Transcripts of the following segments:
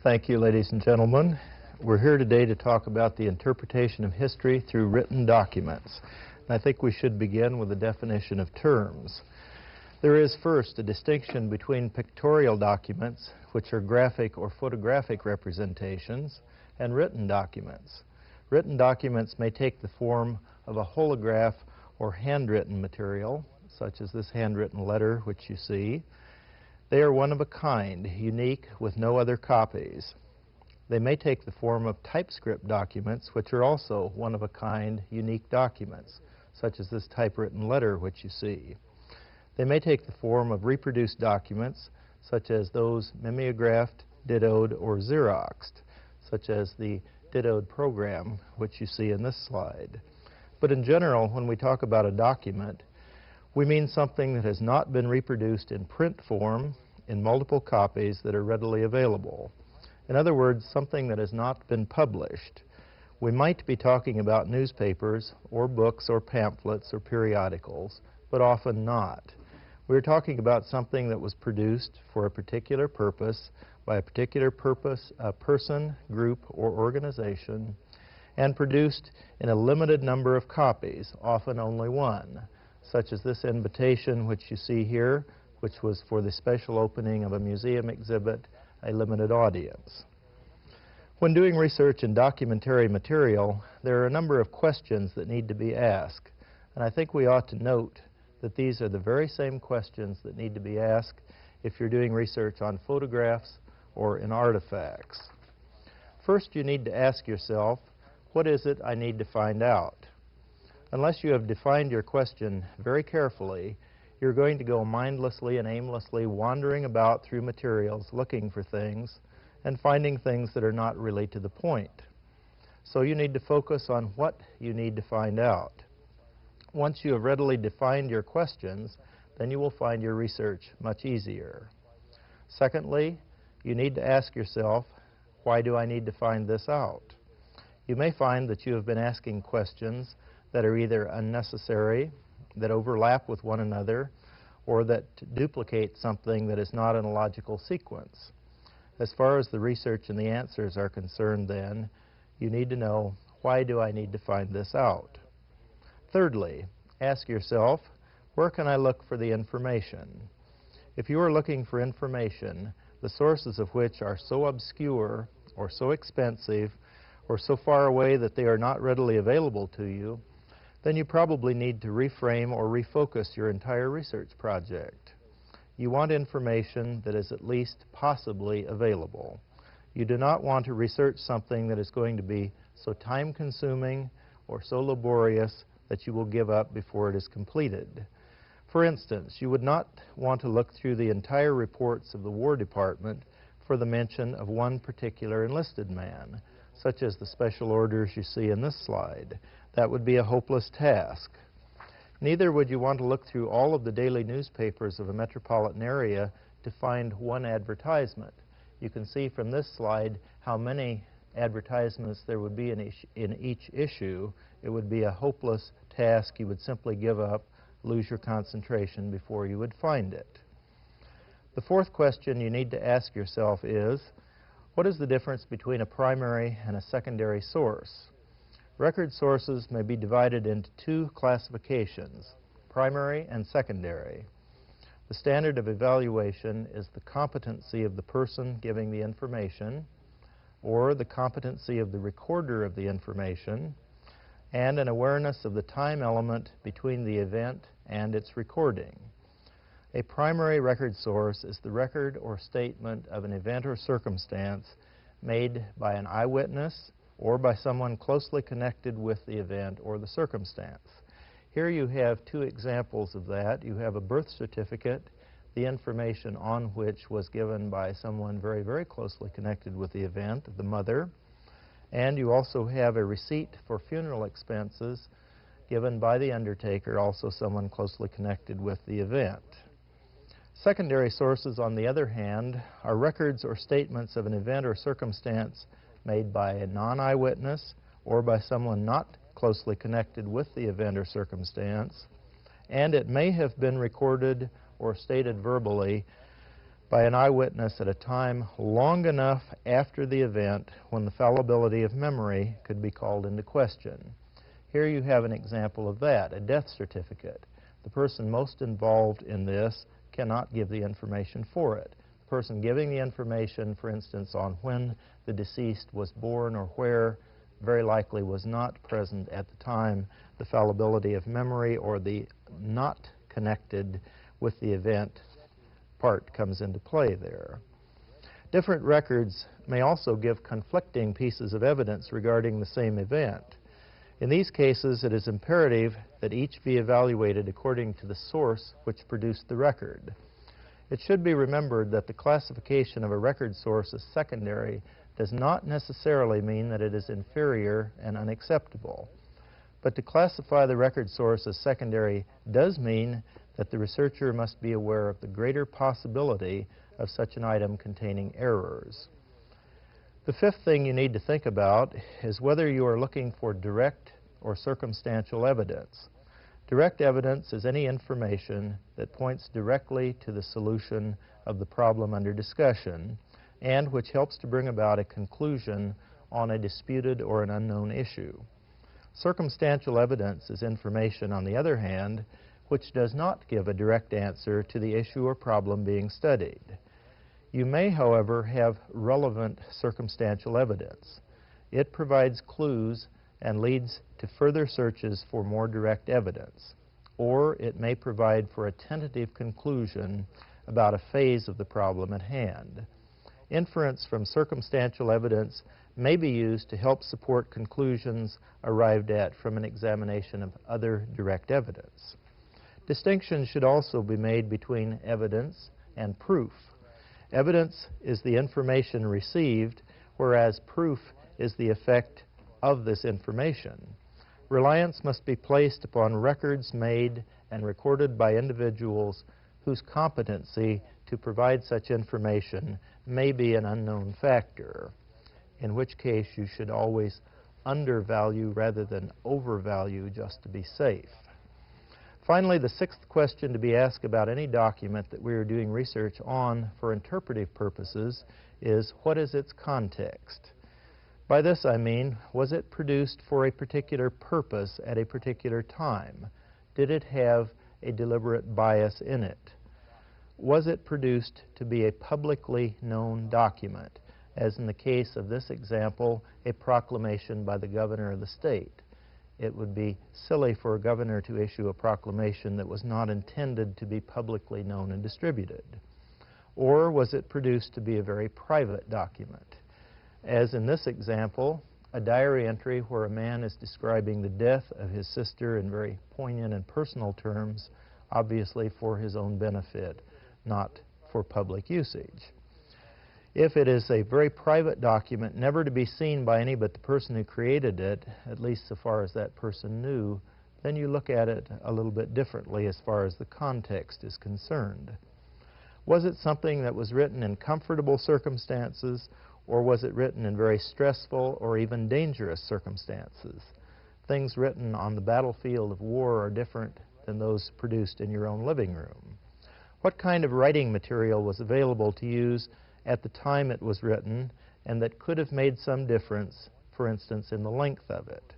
Thank you, ladies and gentlemen. We're here today to talk about the interpretation of history through written documents. And I think we should begin with a definition of terms. There is first a distinction between pictorial documents, which are graphic or photographic representations, and written documents. Written documents may take the form of a holograph or handwritten material, such as this handwritten letter which you see. They are one of a kind, unique, with no other copies. They may take the form of typescript documents, which are also one of a kind, unique documents, such as this typewritten letter which you see. They may take the form of reproduced documents, such as those mimeographed, dittoed, or Xeroxed, such as the dittoed program which you see in this slide. But in general, when we talk about a document, we mean something that has not been reproduced in print form in multiple copies that are readily available. In other words, something that has not been published. We might be talking about newspapers or books or pamphlets or periodicals, but often not. We're talking about something that was produced for a particular purpose by a particular person, group, or organization, and produced in a limited number of copies, often only one, such as this invitation which you see here, which was for the special opening of a museum exhibit, a limited audience. When doing research in documentary material, there are a number of questions that need to be asked, and I think we ought to note that these are the very same questions that need to be asked if you're doing research on photographs or in artifacts. First, you need to ask yourself, what is it I need to find out? Unless you have defined your question very carefully, you're going to go mindlessly and aimlessly wandering about through materials looking for things and finding things that are not really to the point. So you need to focus on what you need to find out. Once you have readily defined your questions, then you will find your research much easier. Secondly, you need to ask yourself, why do I need to find this out? You may find that you have been asking questions that are either unnecessary, that overlap with one another, or that duplicate something that is not in a logical sequence. As far as the research and the answers are concerned, then, you need to know, why do I need to find this out? Thirdly, ask yourself, where can I look for the information? If you are looking for information, the sources of which are so obscure or so expensive or so far away that they are not readily available to you, then you probably need to reframe or refocus your entire research project. You want information that is at least possibly available. You do not want to research something that is going to be so time-consuming or so laborious that you will give up before it is completed. For instance, you would not want to look through the entire reports of the War Department for the mention of one particular enlisted man, such as the special orders you see in this slide. That would be a hopeless task. Neither would you want to look through all of the daily newspapers of a metropolitan area to find one advertisement. You can see from this slide how many advertisements there would be in each issue. It would be a hopeless task. You would simply give up, lose your concentration before you would find it. The fourth question you need to ask yourself is, what is the difference between a primary and a secondary source? Record sources may be divided into two classifications, primary and secondary. The standard of evaluation is the competency of the person giving the information, or the competency of the recorder of the information, and an awareness of the time element between the event and its recording. A primary record source is the record or statement of an event or circumstance made by an eyewitness or by someone closely connected with the event or the circumstance. Here you have two examples of that. You have a birth certificate, the information on which was given by someone very, very closely connected with the event, the mother, and you also have a receipt for funeral expenses given by the undertaker, also someone closely connected with the event. Secondary sources, on the other hand, are records or statements of an event or circumstance made by a non-eyewitness or by someone not closely connected with the event or circumstance, and it may have been recorded or stated verbally by an eyewitness at a time long enough after the event when the fallibility of memory could be called into question. Here you have an example of that, a death certificate. The person most involved in this cannot give the information for it. The person giving the information, for instance, on when the deceased was born or where, very likely was not present at the time the fallibility of memory or the not connected with the event part comes into play there. Different records may also give conflicting pieces of evidence regarding the same event. In these cases, it is imperative that each be evaluated according to the source which produced the record. It should be remembered that the classification of a record source as secondary does not necessarily mean that it is inferior and unacceptable. But to classify the record source as secondary does mean that the researcher must be aware of the greater possibility of such an item containing errors. The fifth thing you need to think about is whether you are looking for direct or circumstantial evidence. Direct evidence is any information that points directly to the solution of the problem under discussion and which helps to bring about a conclusion on a disputed or an unknown issue. Circumstantial evidence is information, on the other hand, which does not give a direct answer to the issue or problem being studied. You may, however, have relevant circumstantial evidence. It provides clues and leads to further searches for more direct evidence, or it may provide for a tentative conclusion about a phase of the problem at hand. Inference from circumstantial evidence may be used to help support conclusions arrived at from an examination of other direct evidence. Distinctions should also be made between evidence and proof. Evidence is the information received, whereas proof is the effect of this information. Reliance must be placed upon records made and recorded by individuals whose competency to provide such information may be an unknown factor, in which case you should always undervalue rather than overvalue just to be safe. Finally, the sixth question to be asked about any document that we are doing research on for interpretive purposes is, what is its context? By this I mean, was it produced for a particular purpose at a particular time? Did it have a deliberate bias in it? Was it produced to be a publicly known document, as in the case of this example, a proclamation by the governor of the state? It would be silly for a governor to issue a proclamation that was not intended to be publicly known and distributed. Or was it produced to be a very private document? As in this example, a diary entry where a man is describing the death of his sister in very poignant and personal terms, obviously for his own benefit, not for public usage. If it is a very private document, never to be seen by any but the person who created it, at least so far as that person knew, then you look at it a little bit differently as far as the context is concerned. Was it something that was written in comfortable circumstances, or was it written in very stressful or even dangerous circumstances? Things written on the battlefield of war are different than those produced in your own living room. What kind of writing material was available to use at the time it was written and that could have made some difference, for instance, in the length of it?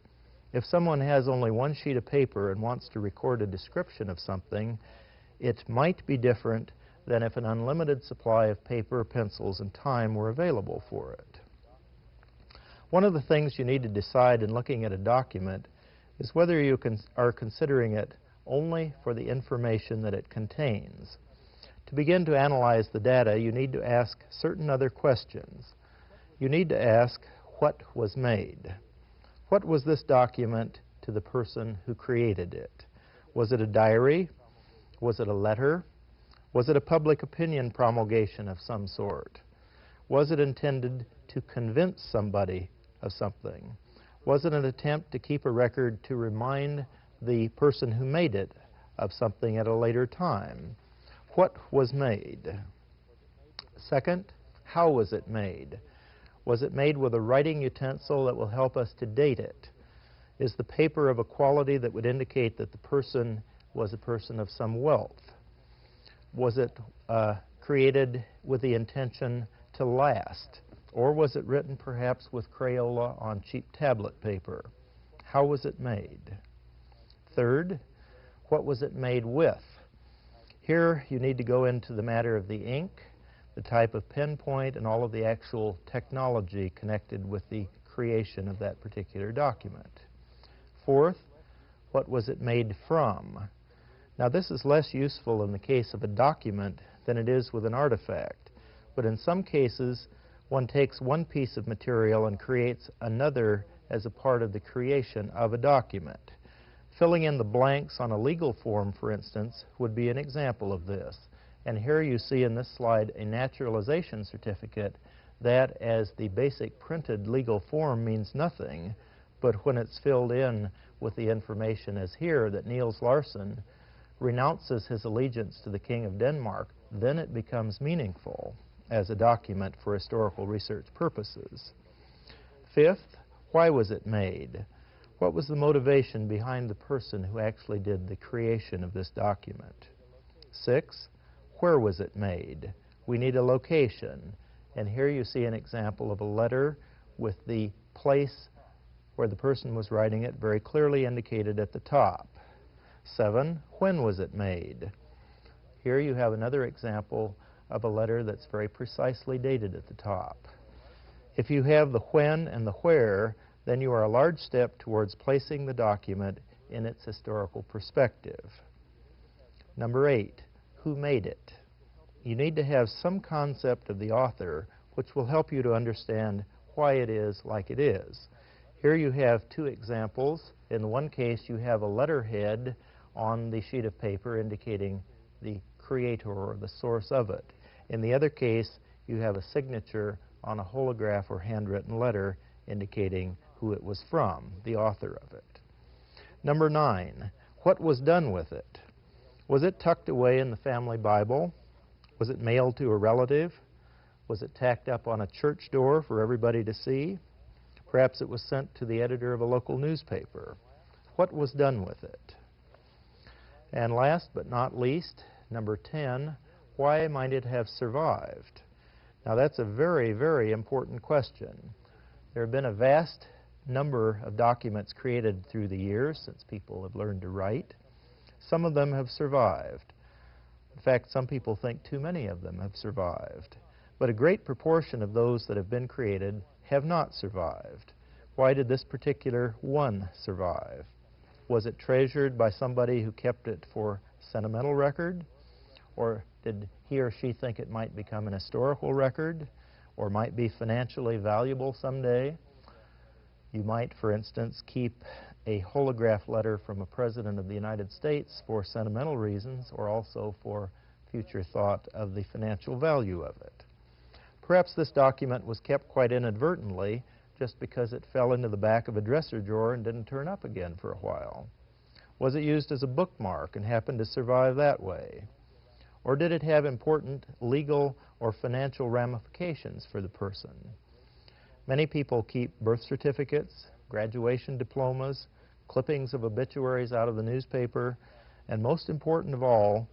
If someone has only one sheet of paper and wants to record a description of something, it might be different than if an unlimited supply of paper, pencils, and time were available for it. One of the things you need to decide in looking at a document is whether you are considering it only for the information that it contains. To begin to analyze the data, you need to ask certain other questions. You need to ask, what was made? What was this document to the person who created it? Was it a diary? Was it a letter? Was it a public opinion promulgation of some sort? Was it intended to convince somebody of something? Was it an attempt to keep a record to remind the person who made it of something at a later time? What was made? Second, how was it made? Was it made with a writing utensil that will help us to date it? Is the paper of a quality that would indicate that the person was a person of some wealth? Was it created with the intention to last? Or was it written perhaps with Crayola on cheap tablet paper? How was it made? Third, what was it made with? Here you need to go into the matter of the ink, the type of pen point, and all of the actual technology connected with the creation of that particular document. Fourth, what was it made from? Now this is less useful in the case of a document than it is with an artifact, but in some cases one takes one piece of material and creates another as a part of the creation of a document. Filling in the blanks on a legal form, for instance, would be an example of this. And here you see in this slide a naturalization certificate that, as the basic printed legal form, means nothing, but when it's filled in with the information as here that Niels Larsen renounces his allegiance to the King of Denmark, then it becomes meaningful as a document for historical research purposes. Fifth, why was it made? What was the motivation behind the person who actually did the creation of this document? Six, where was it made? We need a location. And here you see an example of a letter with the place where the person was writing it very clearly indicated at the top. 7, when was it made? Here you have another example of a letter that's very precisely dated at the top. If you have the when and the where, then you are a large step towards placing the document in its historical perspective. Number 8, who made it? You need to have some concept of the author which will help you to understand why it is like it is. Here you have two examples. In one case you have a letterhead on the sheet of paper indicating the creator or the source of it. In the other case you have a signature on a holograph or handwritten letter indicating who it was from, the author of it. Number 9, what was done with it? Was it tucked away in the family Bible? Was it mailed to a relative? Was it tacked up on a church door for everybody to see? Perhaps it was sent to the editor of a local newspaper. What was done with it? And last but not least, number 10, why might it have survived? Now that's a very, very important question. There have been a vast number of documents created through the years since people have learned to write. Some of them have survived. In fact, some people think too many of them have survived. But a great proportion of those that have been created have not survived. Why did this particular one survive? Was it treasured by somebody who kept it for sentimental record? Or did he or she think it might become an historical record? Or might be financially valuable someday? You might, for instance, keep a holograph letter from a president of the United States for sentimental reasons, or also for future thought of the financial value of it. Perhaps this document was kept quite inadvertently just because it fell into the back of a dresser drawer and didn't turn up again for a while. Was it used as a bookmark and happened to survive that way? Or did it have important legal or financial ramifications for the person? Many people keep birth certificates, graduation diplomas, clippings of obituaries out of the newspaper, and most important of all,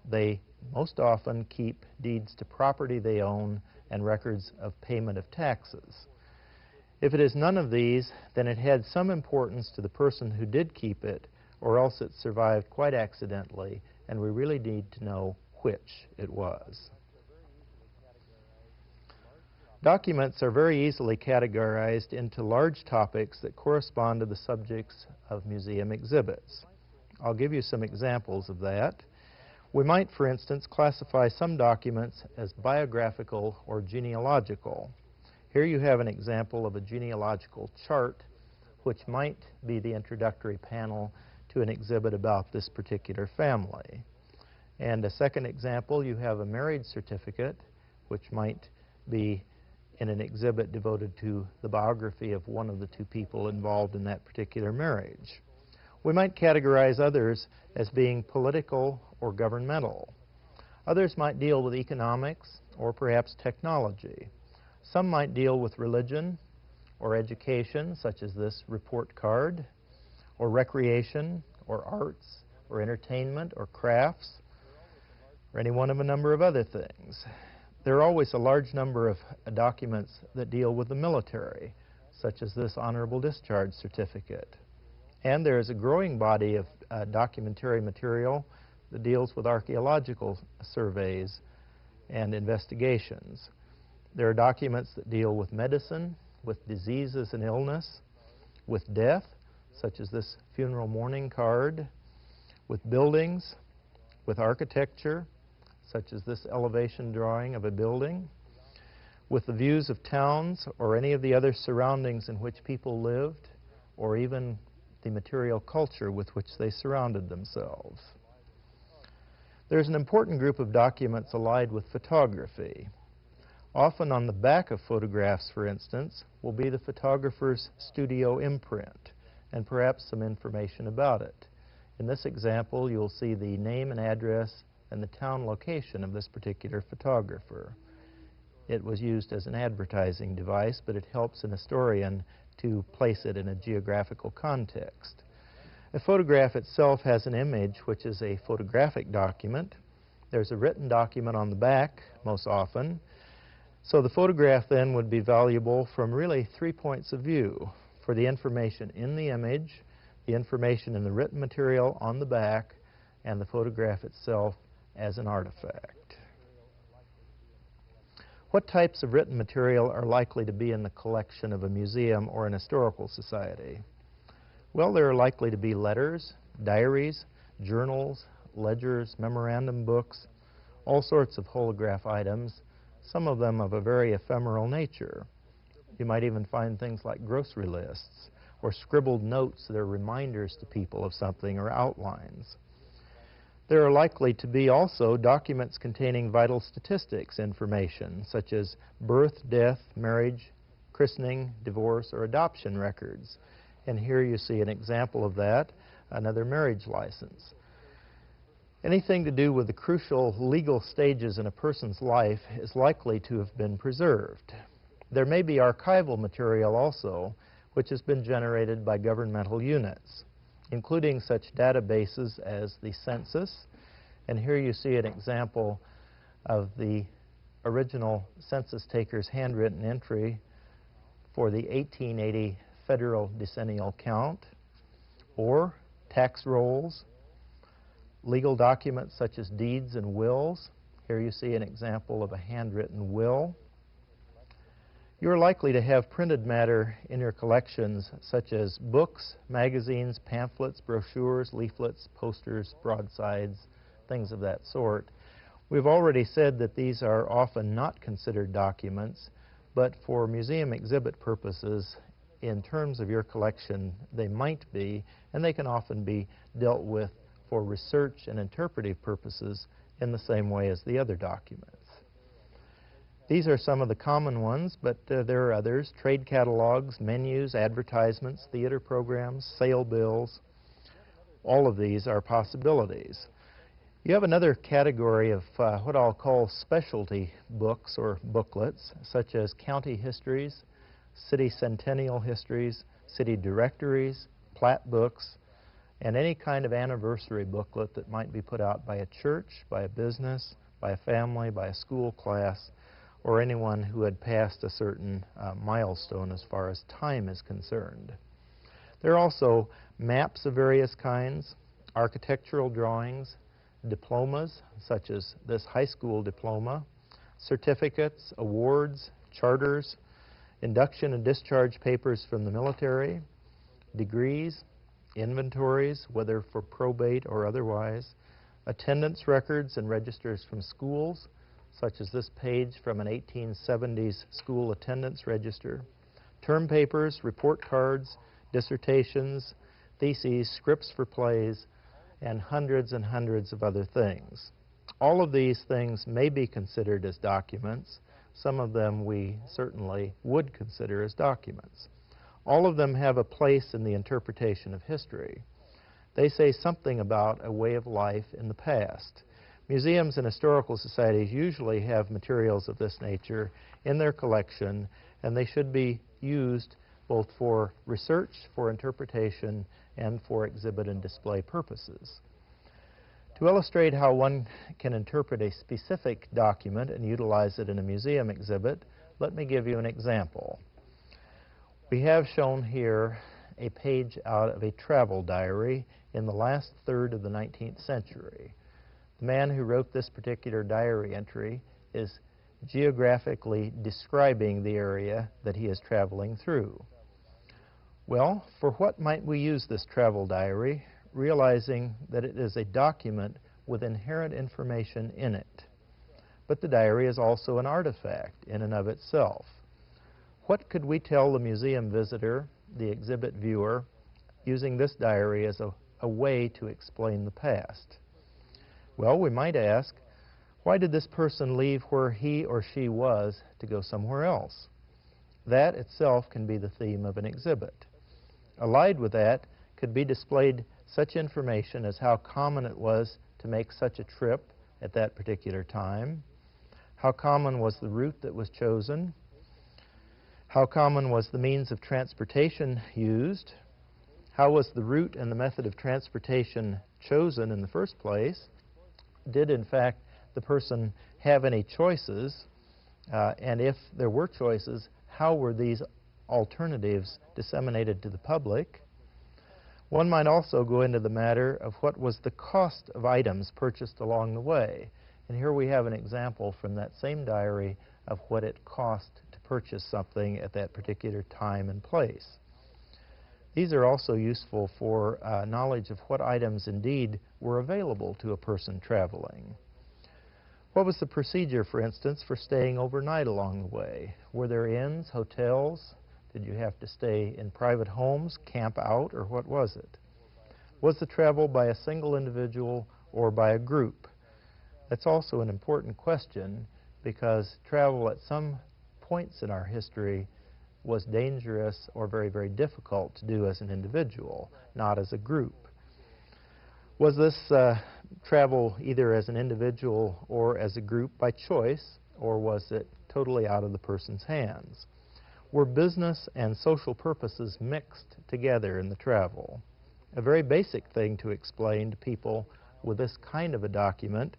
they most often keep deeds to property they own and records of payment of taxes. If it is none of these, then it had some importance to the person who did keep it, or else it survived quite accidentally, and we really need to know which it was. Documents are very easily categorized into large topics that correspond to the subjects of museum exhibits. I'll give you some examples of that. We might, for instance, classify some documents as biographical or genealogical. Here you have an example of a genealogical chart, which might be the introductory panel to an exhibit about this particular family. And a second example, you have a marriage certificate, which might be in an exhibit devoted to the biography of one of the two people involved in that particular marriage. We might categorize others as being political or governmental. Others might deal with economics or perhaps technology. Some might deal with religion or education, such as this report card, or recreation or arts or entertainment or crafts, or any one of a number of other things. There are always a large number of documents that deal with the military, such as this honorable discharge certificate. And there is a growing body of documentary material that deals with archaeological surveys and investigations. There are documents that deal with medicine, with diseases and illness, with death, such as this funeral mourning card, with buildings, with architecture, such as this elevation drawing of a building, with the views of towns or any of the other surroundings in which people lived, or even the material culture with which they surrounded themselves. There's an important group of documents allied with photography. Often on the back of photographs, for instance, will be the photographer's studio imprint and perhaps some information about it. In this example, you'll see the name and address and the town location of this particular photographer. It was used as an advertising device, but it helps an historian to place it in a geographical context. A photograph itself has an image, which is a photographic document. There's a written document on the back, most often. So the photograph then would be valuable from really 3 points of view: for the information in the image, the information in the written material on the back, and the photograph itself as an artifact. What types of written material are likely to be in the collection of a museum or an historical society? Well, there are likely to be letters, diaries, journals, ledgers, memorandum books, all sorts of holograph items, some of them of a very ephemeral nature. You might even find things like grocery lists or scribbled notes that are reminders to people of something or outlines. There are likely to be also documents containing vital statistics information, such as birth, death, marriage, christening, divorce, or adoption records. And here you see an example of that, another marriage license. Anything to do with the crucial legal stages in a person's life is likely to have been preserved. There may be archival material also, which has been generated by governmental units, including such databases as the census. And here you see an example of the original census taker's handwritten entry for the 1880 federal decennial count, or tax rolls, legal documents such as deeds and wills. Here you see an example of a handwritten will. You're likely to have printed matter in your collections such as books, magazines, pamphlets, brochures, leaflets, posters, broadsides, things of that sort. We've already said that these are often not considered documents, but for museum exhibit purposes, in terms of your collection, they might be, and they can often be dealt with for research and interpretive purposes in the same way as the other documents. These are some of the common ones, but there are others: trade catalogs, menus, advertisements, theater programs, sale bills. All of these are possibilities. You have another category of what I'll call specialty books or booklets, such as county histories, city centennial histories, city directories, plat books, and any kind of anniversary booklet that might be put out by a church, by a business, by a family, by a school class, or anyone who had passed a certain milestone as far as time is concerned. There are also maps of various kinds, architectural drawings, diplomas, such as this high school diploma, certificates, awards, charters, induction and discharge papers from the military, degrees, inventories, whether for probate or otherwise, attendance records and registers from schools, such as this page from an 1870s school attendance register, term papers, report cards, dissertations, theses, scripts for plays, and hundreds of other things. All of these things may be considered as documents. Some of them we certainly would consider as documents. All of them have a place in the interpretation of history. They say something about a way of life in the past. Museums and historical societies usually have materials of this nature in their collection, and they should be used both for research, for interpretation, and for exhibit and display purposes. To illustrate how one can interpret a specific document and utilize it in a museum exhibit, let me give you an example. We have shown here a page out of a travel diary in the last third of the 19th century. The man who wrote this particular diary entry is geographically describing the area that he is traveling through. Well, for what might we use this travel diary, realizing that it is a document with inherent information in it? But the diary is also an artifact in and of itself. What could we tell the museum visitor, the exhibit viewer, using this diary as a way to explain the past? Well, we might ask, why did this person leave where he or she was to go somewhere else? That itself can be the theme of an exhibit. Allied with that could be displayed such information as how common it was to make such a trip at that particular time, how common was the route that was chosen, how common was the means of transportation used, how was the route and the method of transportation chosen in the first place, did in fact the person have any choices, and if there were choices, how were these alternatives disseminated to the public. One might also go into the matter of what was the cost of items purchased along the way. And here we have an example from that same diary of what it cost to purchase something at that particular time and place. These are also useful for knowledge of what items indeed were available to a person traveling. What was the procedure, for instance, for staying overnight along the way? Were there inns, hotels? Did you have to stay in private homes, camp out, or what was it? Was the travel by a single individual or by a group? That's also an important question because travel at some points in our history was dangerous or very, very difficult to do as an individual, not as a group. Was this travel either as an individual or as a group by choice, or was it totally out of the person's hands? Were business and social purposes mixed together in the travel? A very basic thing to explain to people with this kind of a document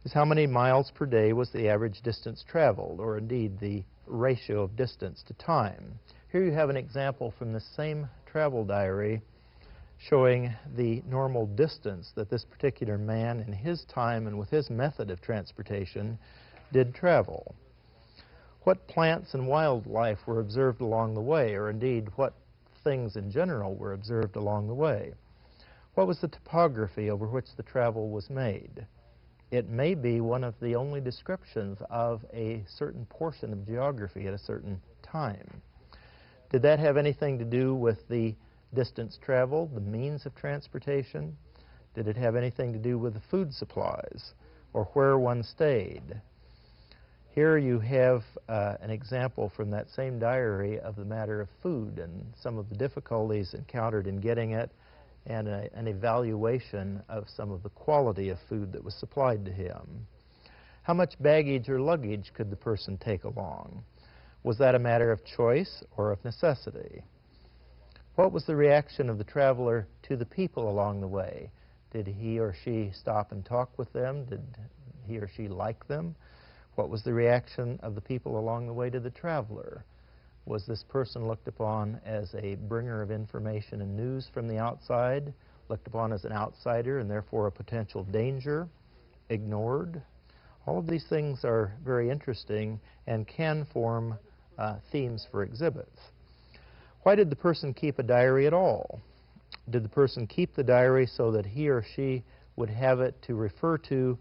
is how many miles per day was the average distance traveled, or indeed the ratio of distance to time. Here you have an example from the same travel diary showing the normal distance that this particular man in his time and with his method of transportation did travel. What plants and wildlife were observed along the way, or indeed what things in general were observed along the way? What was the topography over which the travel was made? It may be one of the only descriptions of a certain portion of geography at a certain time. Did that have anything to do with the distance traveled, the means of transportation? Did it have anything to do with the food supplies or where one stayed? Here you have an example from that same diary of the matter of food and some of the difficulties encountered in getting it, and an evaluation of some of the quality of food that was supplied to him. How much baggage or luggage could the person take along? Was that a matter of choice or of necessity? What was the reaction of the traveler to the people along the way? Did he or she stop and talk with them? Did he or she like them? What was the reaction of the people along the way to the traveler? Was this person looked upon as a bringer of information and news from the outside, looked upon as an outsider and therefore a potential danger, ignored? All of these things are very interesting and can form themes for exhibits. Why did the person keep a diary at all? Did the person keep the diary so that he or she would have it to refer to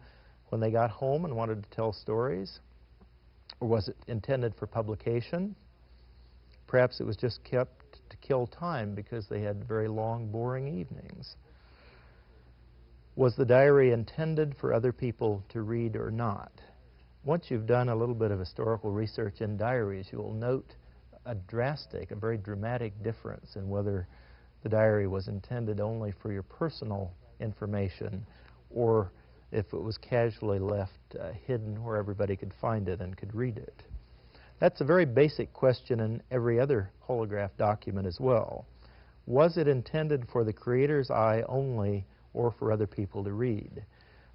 when they got home and wanted to tell stories? Or was it intended for publication? Perhaps it was just kept to kill time because they had very long, boring evenings. Was the diary intended for other people to read or not? Once you've done a little bit of historical research in diaries, you will note a very dramatic difference in whether the diary was intended only for your personal information or if it was casually left hidden where everybody could find it and could read it. That's a very basic question in every other holograph document as well. Was it intended for the creator's eye only or for other people to read?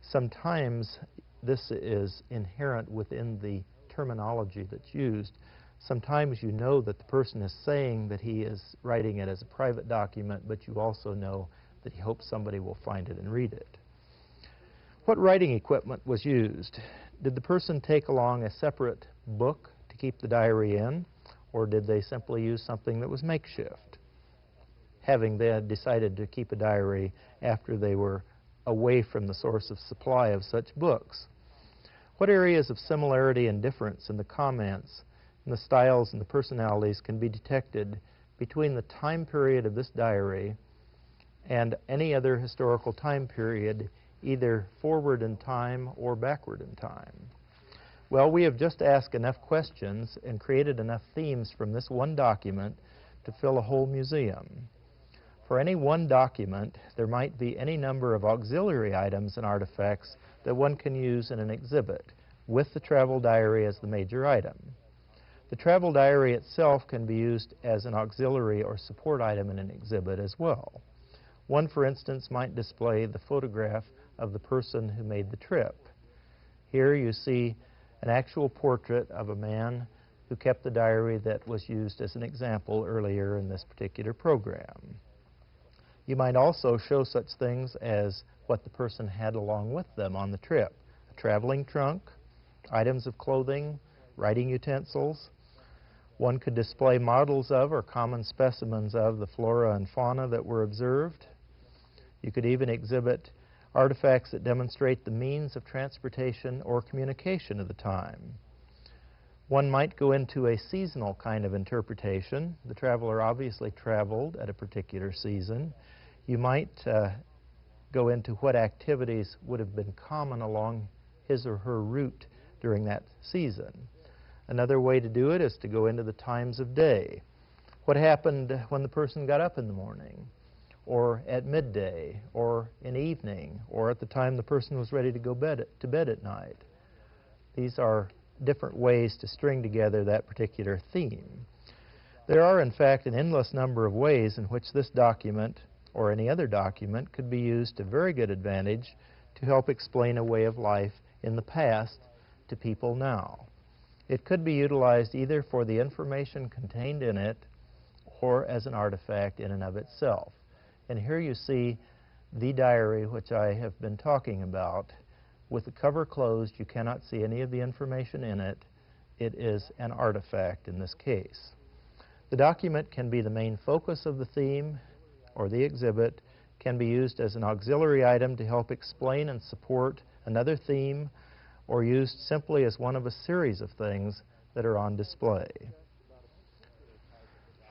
Sometimes this is inherent within the terminology that's used. Sometimes you know that the person is saying that he is writing it as a private document, but you also know that he hopes somebody will find it and read it. What writing equipment was used? Did the person take along a separate book to keep the diary in, or did they simply use something that was makeshift, having then decided to keep a diary after they were away from the source of supply of such books? What areas of similarity and difference in the comments, in the styles, and the personalities can be detected between the time period of this diary and any other historical time period, either forward in time or backward in time? Well, we have just asked enough questions and created enough themes from this one document to fill a whole museum. For any one document, there might be any number of auxiliary items and artifacts that one can use in an exhibit, with the travel diary as the major item. The travel diary itself can be used as an auxiliary or support item in an exhibit as well. One, for instance, might display the photograph of the person who made the trip. Here you see an actual portrait of a man who kept the diary that was used as an example earlier in this particular program. You might also show such things as what the person had along with them on the trip: a traveling trunk, items of clothing, writing utensils. One could display models of or common specimens of the flora and fauna that were observed. You could even exhibit artifacts that demonstrate the means of transportation or communication of the time. One might go into a seasonal kind of interpretation. The traveler obviously traveled at a particular season. You might go into what activities would have been common along his or her route during that season. Another way to do it is to go into the times of day. What happened when the person got up in the morning, or at midday, or in evening, or at the time the person was ready to go to bed at night. These are different ways to string together that particular theme. There are, in fact, an endless number of ways in which this document or any other document could be used to very good advantage to help explain a way of life in the past to people now. It could be utilized either for the information contained in it or as an artifact in and of itself. And here you see the diary which I have been talking about. With the cover closed, you cannot see any of the information in it. It is an artifact in this case. The document can be the main focus of the theme or the exhibit, can be used as an auxiliary item to help explain and support another theme, or used simply as one of a series of things that are on display.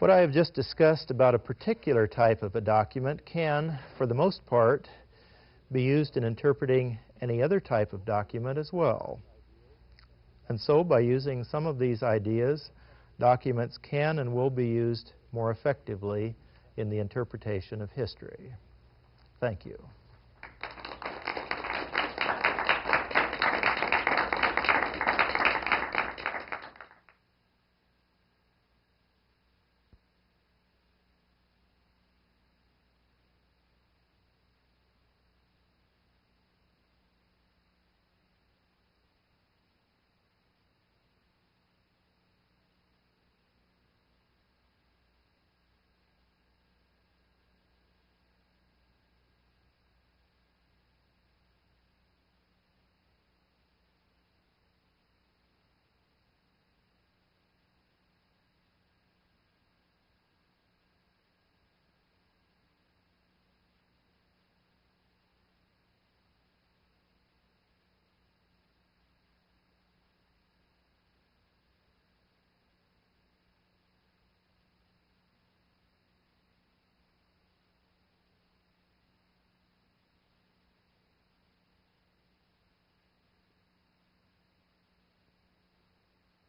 What I have just discussed about a particular type of a document can, for the most part, be used in interpreting any other type of document as well. And so, by using some of these ideas, documents can and will be used more effectively in the interpretation of history. Thank you.